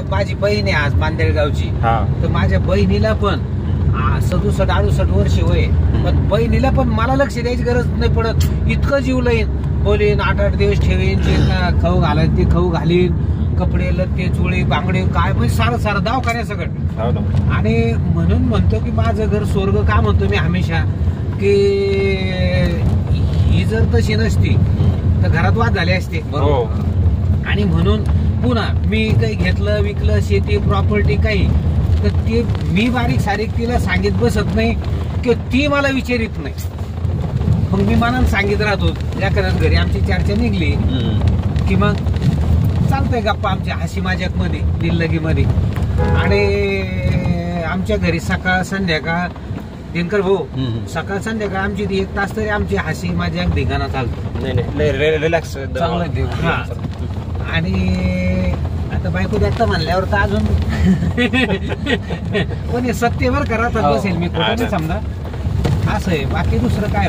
माझी बहीण आहे आज मांदेळगावची, हा तर माझ्या बहिणीला पण 67-68 वर्ष वय, पण बहिणीला पण मला लक्ष द्यायची गरज नाही पडत. इतकं जीव लईन, बोलीन 8-8 दिवस ठेवीन, जे खाऊ घालायन ते खाऊ घालीन, कपडे लत्ते चोळी बांगडे काय म्हणजे सारं दवाखान्या सगळं. आणि म्हणून म्हणतो की माझं घर स्वर्ग. का म्हणतो मी हमेशा की ही जर तशी नसती तर घरात वाद झाले असते. आणि म्हणून पुन्हा मी काही घेतलं विकलं शेती प्रॉपर्टी काही, तर ते मी बारीक सारीक तिला सांगित बसत नाही किंवा ती मला विचारित नाही. मग मी मनानं सांगित राहतो. एखाद्या घरी आमची चर्चा निघली की मग चालतंय गप्पा आमच्या हसी मजाक मध्ये दिल्लगीमध्ये. आणि आमच्या घरी सकाळ संध्याकाळ दिनकर भाऊ सकाळ संध्याकाळ आमची 1 तास तरी आमची हसी मजाक धिंगाणा चालतो. रिलॅक्स चांगलं. आणि आता बायको देखता म्हणल्यावर तर अजून पण हे सत्तेवर करत बसेल मी कुठे समजा असं आहे. बाकी दुसरं काय